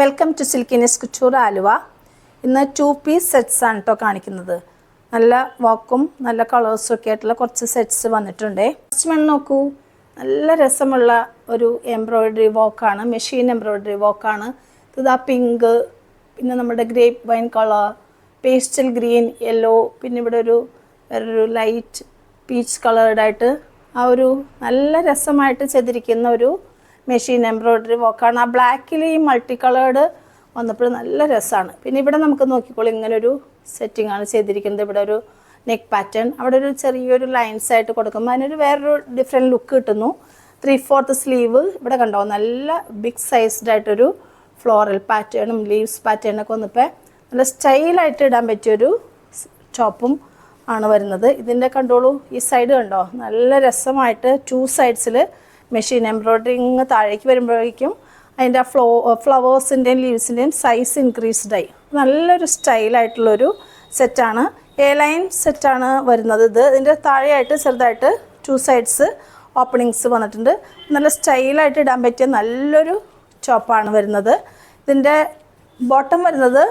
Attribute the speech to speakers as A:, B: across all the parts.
A: Welcome to സിൽക്കിനീസ് കുച്ചൂർ ആലുവ. ഇന്ന് 2-piece sets ആണ് കേട്ടോ കാണിക്കുന്നത്. നല്ല വർക്കും നല്ല കളേഴ്സും ഒക്കെ ആയിട്ടുള്ള കുറച്ച് സെറ്റ്സ് വന്നിട്ടുണ്ട്. ഫസ്റ്റ് വൺ നോക്കൂ, നല്ല രസമുള്ള ഒരു എംബ്രോയിഡറി വർക്കാണ്, മെഷീൻ എംബ്രോയിഡറി വർക്കാണ്. ഇതാ പിങ്ക്, പിന്നെ നമ്മുടെ grape wine colour, pastel green, yellow, പിന്നെ ഇവിടെ വേറൊരു ലൈറ്റ് പീച്ച് കളേർഡായിട്ട് ആ ഒരു നല്ല രസമായിട്ട് ചെയ്തിരിക്കുന്ന ഒരു മെഷീൻ എംബ്രോയിഡറി വർക്കാണ്. ആ ബ്ലാക്കിൽ ഈ മൾട്ടി കളേർഡ് വന്നപ്പോൾ നല്ല രസമാണ്. പിന്നെ ഇവിടെ നമുക്ക് നോക്കിക്കോളൂ, ഇങ്ങനൊരു സെറ്റിംഗ് ആണ് ചെയ്തിരിക്കുന്നത്. ഇവിടെ ഒരു നെക്ക് പാറ്റേൺ, അവിടെ ഒരു ചെറിയൊരു ലൈൻസ് ആയിട്ട് കൊടുക്കുമ്പോൾ അതിനൊരു വേറൊരു ഡിഫറെൻറ്റ് ലുക്ക് കിട്ടുന്നു. 3/4 സ്ലീവ് ഇവിടെ കണ്ടോ, നല്ല ബിഗ് സൈസ്ഡ് ആയിട്ടൊരു ഫ്ലോറൽ പാറ്റേണും ലീവ്സ് പാറ്റേണൊക്കെ വന്നപ്പോൾ നല്ല സ്റ്റൈലായിട്ട് ഇടാൻ പറ്റിയൊരു ടോപ്പും ആണ് വരുന്നത്. ഇതിൻ്റെ കണ്ടോളൂ, ഈ സൈഡ് കണ്ടോ, നല്ല രസമായിട്ട് 2 സൈഡ്സിൽ മെഷീൻ എംബ്രോയിഡറിങ് താഴേക്ക് വരുമ്പോഴേക്കും അതിൻ്റെ ആ ഫ്ലവേഴ്സിൻ്റെയും ലീവ്സിൻ്റെയും സൈസ് ഇൻക്രീസ്ഡ് ആയി. നല്ലൊരു സ്റ്റൈലായിട്ടുള്ളൊരു സെറ്റാണ്. ലൈൻ സെറ്റാണ് വരുന്നത്. ഇതിൻ്റെ താഴെയായിട്ട് ചെറുതായിട്ട് 2 സൈഡ്സ് ഓപ്പണിങ്സ് വന്നിട്ടുണ്ട്. നല്ല സ്റ്റൈലായിട്ട് ഇടാൻ പറ്റിയ നല്ലൊരു ടോപ്പാണ് വരുന്നത്. ഇതിൻ്റെ ബോട്ടം വരുന്നത്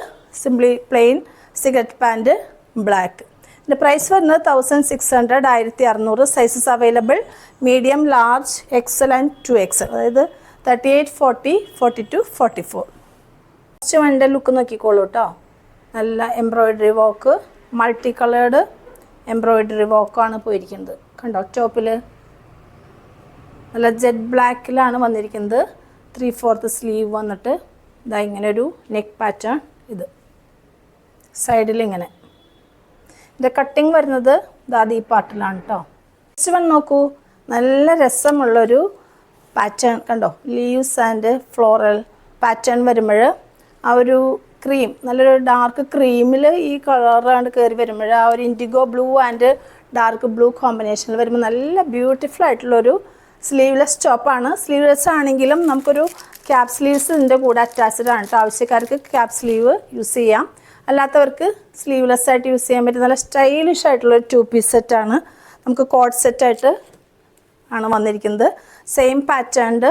A: simply plain cigarette pant black. ഇതിൻ്റെ പ്രൈസ് വരുന്നത് 1600, 1600. Sizes available medium, large, XL and 2XL, അതായത് 38, 40, 42, 44. ഫസ്റ്റ് വണ്ണിൻ്റെ ലുക്ക് നോക്കിക്കോളൂ കേട്ടോ. നല്ല embroidery work, multi coloured embroidery വർക്കാണ് പോയിരിക്കുന്നത്. കണ്ടോ, ടോപ്പിൽ നല്ല ജെറ്റ് ബ്ലാക്കിലാണ് വന്നിരിക്കുന്നത്. 3/4 സ്ലീവ് വന്നിട്ട് ഇതാ ഇങ്ങനൊരു നെക്ക് പാറ്റേൺ. ഇത് സൈഡിൽ ഇങ്ങനെ ഇതിൻ്റെ കട്ടിങ് വരുന്നത് ഈ പാർട്ടിലാണ് കേട്ടോ. നെക്സ്റ്റ് വൺ നോക്കൂ, നല്ല രസമുള്ളൊരു പാറ്റേൺ കണ്ടോ, ലീവ്സ് ആൻഡ് ഫ്ലോറൽ പാറ്റേൺ വരുമ്പോൾ ആ ഒരു ക്രീം, നല്ലൊരു ഡാർക്ക് ക്രീമിൽ ഈ കളറാണ് കയറി വരുമ്പോൾ ആ ഒരു indigo blue and dark blue കോമ്പിനേഷനിൽ വരുമ്പോൾ നല്ല ബ്യൂട്ടിഫുൾ ആയിട്ടുള്ളൊരു സ്ലീവ്ലെസ് ടോപ്പാണ്. സ്ലീവ്ലെസ് ആണെങ്കിലും നമുക്കൊരു ക്യാപ് സ്ലീവ്സ് ഇതിൻ്റെ കൂടെ അറ്റാച്ച്ഡ് ആണ് കേട്ടോ. ആവശ്യക്കാർക്ക് ക്യാപ് സ്ലീവ് യൂസ് ചെയ്യാം, അല്ലാത്തവർക്ക് സ്ലീവ്ലെസ് ആയിട്ട് യൂസ് ചെയ്യാൻ പറ്റും. നല്ല സ്റ്റൈലിഷ് ആയിട്ടുള്ളൊരു 2-piece സെറ്റാണ്. നമുക്ക് കോഡ് സെറ്റായിട്ട് ആണ് വന്നിരിക്കുന്നത്. സെയിം പാറ്റേണിൽ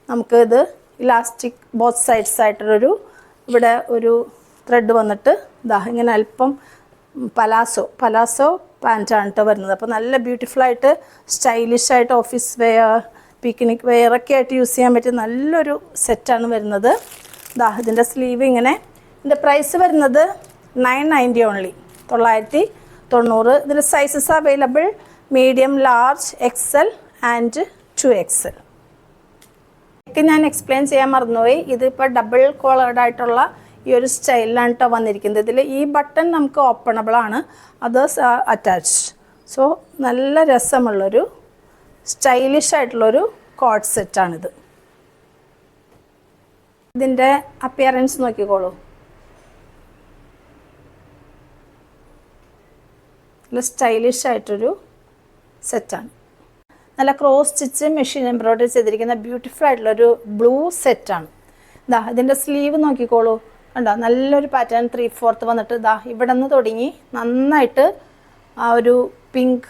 A: നമുക്ക് ഇത് ഇലാസ്റ്റിക് ബോത്ത് സൈഡ്സ് ആയിട്ടുള്ളൊരു ഇവിടെ ഒരു ത്രെഡ് വന്നിട്ട് ഇങ്ങനെ അല്പം പലാസോ പാൻറ്റാണ് കേട്ടോ വരുന്നത്. അപ്പോൾ നല്ല ബ്യൂട്ടിഫുള്ളായിട്ട് സ്റ്റൈലിഷായിട്ട് ഓഫീസ് വെയർ, പിക്നിക് വെയറൊക്കെ ആയിട്ട് യൂസ് ചെയ്യാൻ പറ്റിയ നല്ലൊരു സെറ്റാണ് വരുന്നത്. ഇതിൻ്റെ സ്ലീവ് ഇങ്ങനെ. ഇതിൻ്റെ പ്രൈസ് വരുന്നത് 990 ഓൺലി, 990. ഇതിൻ്റെ sizes available medium, large, XL and 2XL. ഒക്കെ ഞാൻ എക്സ്പ്ലെയിൻ ചെയ്യാൻ മറന്നുപോയി. ഇതിപ്പോൾ ഡബിൾ കോളേർഡ് ആയിട്ടുള്ള ഈ ഒരു സ്റ്റൈലിലാണ് കേട്ടോ വന്നിരിക്കുന്നത്. ഇതിൽ ഈ ബട്ടൺ നമുക്ക് ഓപ്പണബിൾ ആണ്, അതേഴ്സ് അറ്റാച്ച്ഡ്. സോ നല്ല രസമുള്ളൊരു സ്റ്റൈലിഷ് ആയിട്ടുള്ളൊരു കോഡ് സെറ്റാണിത്. ഇതിൻ്റെ അപ്പിയറൻസ് നോക്കിക്കോളൂ, നല്ല സ്റ്റൈലിഷ് ആയിട്ടൊരു സെറ്റാണ്. നല്ല ക്രോസ് സ്റ്റിച്ച് മെഷീൻ എംബ്രോയിഡറി ചെയ്തിരിക്കുന്ന ബ്യൂട്ടിഫുൾ ആയിട്ടുള്ളൊരു ബ്ലൂ സെറ്റാണ്. ഇതിൻ്റെ സ്ലീവ് നോക്കിക്കോളൂ, കണ്ടോ, നല്ലൊരു പാറ്റേൺ 3/4 വന്നിട്ട് ഇവിടെ നിന്ന് തുടങ്ങി നന്നായിട്ട് ആ ഒരു pink,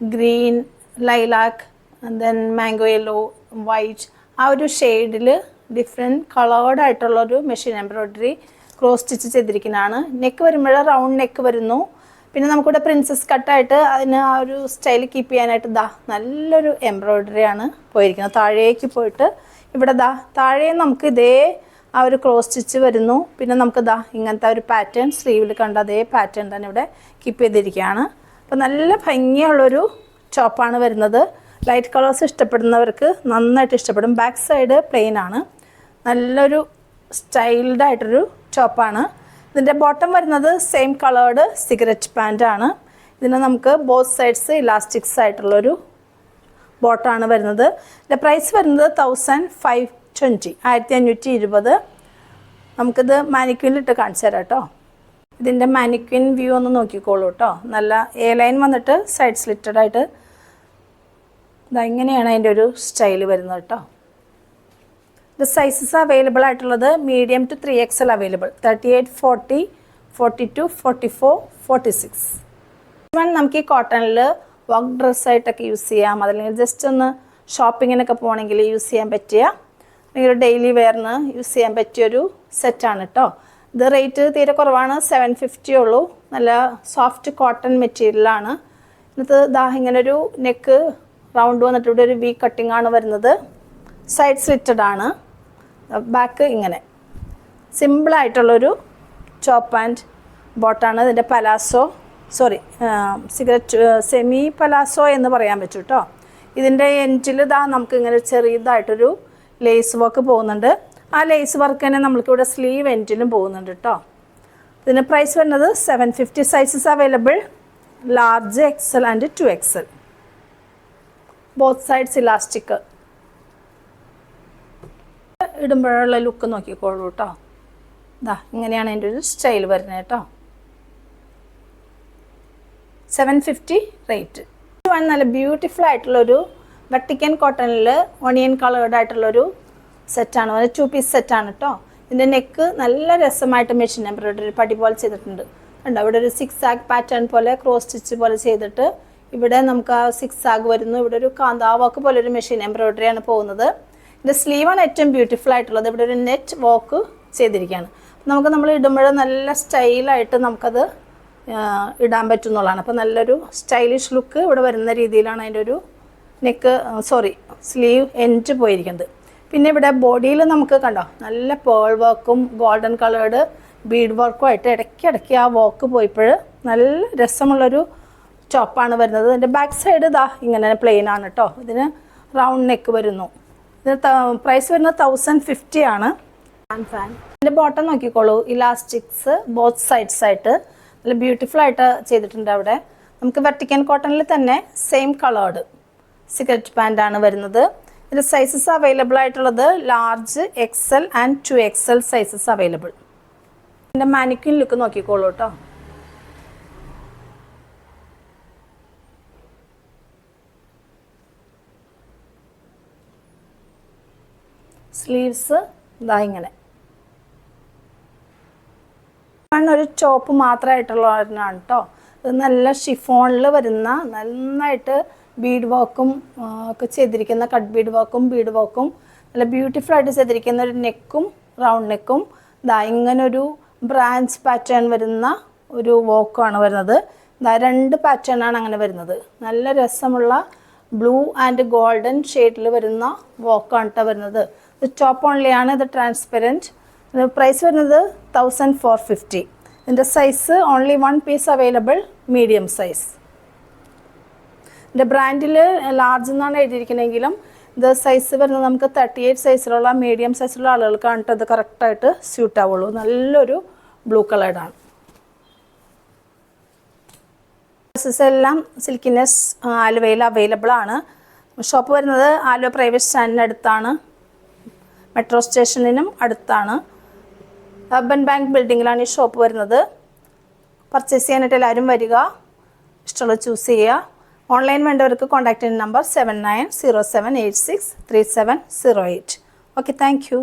A: green, lilac, then mango yellow, white, ആ ഒരു ഷെയ്ഡിൽ ഡിഫറെൻറ്റ് കളേർഡ് ആയിട്ടുള്ളൊരു മെഷീൻ എംബ്രോയിഡറി ക്രോസ് സ്റ്റിച്ച് ചെയ്തിരിക്കുന്നതാണ്. നെക്ക് വരുമ്പോൾ റൗണ്ട് നെക്ക് വരുന്നു. പിന്നെ നമുക്കിവിടെ പ്രിൻസസ് കട്ടായിട്ട് അതിന് ആ ഒരു സ്റ്റൈൽ കീപ്പ് ചെയ്യാനായിട്ട് നല്ലൊരു എംബ്രോയിഡറിയാണ് പോയിരിക്കുന്നത്. താഴേക്ക് പോയിട്ട് ഇവിടെ താഴെ നമുക്ക് ഇതേ ആ ഒരു ക്രോസ് സ്റ്റിച്ച് വരുന്നു. പിന്നെ നമുക്ക് ഇങ്ങനത്തെ ഒരു പാറ്റേൺ സ്ലീവിൽ കണ്ട അതേ പാറ്റേൺ തന്നെ ഇവിടെ കീപ്പ് ചെയ്തിരിക്കുകയാണ്. അപ്പോൾ നല്ല ഭംഗിയുള്ളൊരു ടോപ്പാണ് വരുന്നത്. ലൈറ്റ് കളേഴ്സ് ഇഷ്ടപ്പെടുന്നവർക്ക് നന്നായിട്ട് ഇഷ്ടപ്പെടും. ബാക്ക് സൈഡ് പ്ലെയിൻ ആണ്. നല്ലൊരു സ്റ്റൈൽഡ് ആയിട്ടൊരു ടോപ്പാണ്. ഇതിൻ്റെ ബോട്ടം വരുന്നത് സെയിം കളേർഡ് സിഗരറ്റ് പാൻറ്റാണ്. ഇതിന് നമുക്ക് ബോത്ത് സൈഡ്സ് ഇലാസ്റ്റിക്സ് ആയിട്ടുള്ളൊരു ബോട്ടമാണ് വരുന്നത്. ഇതിൻ്റെ പ്രൈസ് വരുന്നത് 1520, 1520. നമുക്കിത് മാനിക്വിനിലിട്ട് കാണിച്ചു തരാം കേട്ടോ. ഇതിൻ്റെ മാനിക്വിൻ വ്യൂ ഒന്ന് നോക്കിക്കോളൂ കേട്ടോ. നല്ല ലൈൻ വന്നിട്ട് സൈഡ് സ്ലിറ്റഡ് ആയിട്ട് ഇങ്ങനെയാണ് അതിൻ്റെ ഒരു സ്റ്റൈൽ വരുന്നത് കേട്ടോ. The sizes അവൈലബിൾ ആയിട്ടുള്ളത് മീഡിയം ടു 3XL അവൈലബിൾ, 38, 40, 42, 44, 46. നമുക്ക് ഈ കോട്ടണിൽ വർക്ക് ഡ്രസ്സായിട്ടൊക്കെ യൂസ് ചെയ്യാം, അതല്ലെങ്കിൽ ജസ്റ്റ് ഒന്ന് ഷോപ്പിങ്ങിനൊക്കെ പോകണമെങ്കിൽ യൂസ് ചെയ്യാൻ പറ്റിയ, അല്ലെങ്കിൽ ഡെയിലി വെയറിന് യൂസ് ചെയ്യാൻ പറ്റിയൊരു സെറ്റാണ് കേട്ടോ. ഇത് റേറ്റ് തീരെ കുറവാണ്, 750 ഉള്ളൂ. നല്ല സോഫ്റ്റ് കോട്ടൺ മെറ്റീരിയലാണ്. എന്നിട്ട് ഇങ്ങനൊരു നെക്ക് റൗണ്ട് വന്നിട്ട് ഇവിടെ ഒരു വി കട്ടിംഗ് ആണ് വരുന്നത്. സൈഡ് സ്ലിറ്റഡ് ആണ്. ബാക്ക് ഇങ്ങനെ സിമ്പിളായിട്ടുള്ളൊരു ടോപ്പ് ആൻഡ് ബോട്ടാണ്. ഇതിൻ്റെ പലാസോ സെമി പലാസോ എന്ന് പറയാൻ പറ്റും കേട്ടോ. ഇതിൻ്റെ എൻഡിൽ നമുക്ക് ഇങ്ങനെ ചെറിയതായിട്ടൊരു ലേസ് വർക്ക് പോകുന്നുണ്ട്. ആ ലേസ് വർക്ക് തന്നെ നമുക്കിവിടെ സ്ലീവ് എൻഡിലും പോകുന്നുണ്ട് കേട്ടോ. ഇതിന് പ്രൈസ് വരുന്നത് 750. Sizes available large, XL and 2XL. Both sides elastic. ഇടുമ്പോഴുള്ള ലുക്ക് നോക്കിക്കോളൂ കേട്ടോ. ഇങ്ങനെയാണ് എൻ്റെ ഒരു സ്റ്റൈൽ വരുന്നത് കേട്ടോ. 750 റേറ്റ്. നല്ല ബ്യൂട്ടിഫുൾ ആയിട്ടുള്ളൊരു വെട്ടിക്കൻ കോട്ടണിൽ ഒണിയൻ കളേർഡ് ആയിട്ടുള്ളൊരു സെറ്റാണ്, 2 പീസ് സെറ്റാണ് കേട്ടോ. ഇതിൻ്റെ നെക്ക് നല്ല രസമായിട്ട് മെഷീൻ എംബ്രോയിഡറി പടി പോലെ ചെയ്തിട്ടുണ്ട് കണ്ടോ. ഇവിടെ ഒരു 6 പാറ്റേൺ പോലെ ക്രോസ് സ്റ്റിച്ച് പോലെ ചെയ്തിട്ട് ഇവിടെ നമുക്ക് ആ 6 വരുന്നു. ഇവിടെ ഒരു കാന്താവാക്ക് പോലെ ഒരു മെഷീൻ എംബ്രോയിഡറിയാണ് പോകുന്നത്. ഇതിൻ്റെ സ്ലീവാണ് ഏറ്റവും ബ്യൂട്ടിഫുൾ ആയിട്ടുള്ളത്. ഇവിടെ ഒരു നെറ്റ് വർക്ക് ചെയ്തിരിക്കുകയാണ്. നമ്മൾ ഇടുമ്പോൾ നല്ല സ്റ്റൈലായിട്ട് നമുക്കത് ഇടാൻ പറ്റുന്നുള്ളതാണ്. അപ്പോൾ നല്ലൊരു സ്റ്റൈലിഷ് ലുക്ക് ഇവിടെ വരുന്ന രീതിയിലാണ് അതിൻ്റെ ഒരു സ്ലീവ് എൻഡ് പോയിരിക്കുന്നത്. പിന്നെ ഇവിടെ ബോഡിയിൽ നമുക്ക് കണ്ടോ നല്ല പേൾ വർക്കും ഗോൾഡൻ കളേർഡ് ബീഡ് വർക്കും ആയിട്ട് ഇടയ്ക്കിടയ്ക്ക് ആ വർക്ക് പോയപ്പോൾ നല്ല രസമുള്ളൊരു ടോപ്പാണ് വരുന്നത്. ഇതിൻ്റെ ബാക്ക് സൈഡ് ഇങ്ങനെ പ്ലെയിൻ ആണ് കേട്ടോ. ഇതിന് റൗണ്ട് നെക്ക് വരുന്നു. ഇതിന് പ്രൈസ് വരുന്നത് 1050 ആണ്. ഇതിൻ്റെ ബോട്ടം നോക്കിക്കോളൂ, ഇലാസ്റ്റിക്സ് ബോത്ത് സൈഡ്സ് ആയിട്ട് നല്ല ബ്യൂട്ടിഫുൾ ആയിട്ട് ചെയ്തിട്ടുണ്ട്. അവിടെ നമുക്ക് വെർട്ടിക്കൻ കോട്ടണിൽ തന്നെ സെയിം കളേർഡ് സിഗരറ്റ് പാൻ്റാണ് വരുന്നത്. ഇതിൻ്റെ സൈസസ് അവൈലബിൾ ആയിട്ടുള്ളത് large, XL and 2XL sizes available. ഇതിൻ്റെ മാനിക്വിൻ ലുക്ക് നോക്കിക്കോളൂ കേട്ടോ. സ്ലീവ്സ് ഇങ്ങനെ ഒരു ചോപ്പ് മാത്രമായിട്ടുള്ളതാണ് കേട്ടോ. ഇത് നല്ല ഷിഫോണിൽ വരുന്ന നന്നായിട്ട് ബീഡ് വർക്കും ഒക്കെ ചെയ്തിരിക്കുന്ന കട്ട് ബീഡ് വർക്കും നല്ല ബ്യൂട്ടിഫുൾ ആയിട്ട് ചെയ്തിരിക്കുന്ന ഒരു നെക്കും റൗണ്ട് നെക്കും ഇങ്ങനൊരു ബ്രാഞ്ച് പാറ്റേൺ വരുന്ന ഒരു വർക്കാണ് വരുന്നത്. 2 പാറ്റേൺ ആണ് അങ്ങനെ വരുന്നത്. നല്ല രസമുള്ള ബ്ലൂ ആൻഡ് ഗോൾഡൻ ഷെയ്ഡിൽ വരുന്ന വർക്കാണ് കേട്ടോ വരുന്നത്. ഇത് ടോപ്പ് ഓൺലിയാണ്. ഇത് ട്രാൻസ്പെറൻറ്റ്. പ്രൈസ് വരുന്നത് 1450. ഇതിൻ്റെ size only 1 piece available, medium size. ഇതിൻ്റെ ബ്രാൻഡിൽ ലാർജ് എന്നാണ് എഴുതിയിരിക്കുന്നതെങ്കിലും ഇത് സൈസ് വരുന്നത് നമുക്ക് 38 സൈസിലുള്ള മീഡിയം സൈസിലുള്ള ആളുകൾക്കാണ് കേട്ടോ ഇത് കറക്റ്റായിട്ട് സ്യൂട്ട് ആവുള്ളൂ. നല്ലൊരു ബ്ലൂ കളേർഡാണ്. ഡ്രസ്സസ് എല്ലാം സിൽക്കിനെസ് ആലുവയിൽ അവൈലബിൾ ആണ്. ഷോപ്പ് വരുന്നത് ആലുവ പ്രൈവറ്റ് സ്റ്റാൻഡിന് അടുത്താണ്, മെട്രോ സ്റ്റേഷനിനും അടുത്താണ്. അർബൻ ബാങ്ക് ബിൽഡിങ്ങിലാണ് ഈ ഷോപ്പ് വരുന്നത്. പർച്ചേസ് ചെയ്യാനായിട്ട് എല്ലാവരും വരിക, ഇഷ്ടമുള്ളത് ചൂസ് ചെയ്യുക. ഓൺലൈൻ വേണ്ടവർക്ക് കോൺടാക്റ്റ് ചെയ്യുന്ന നമ്പർ 7907863708. Okay, thank you.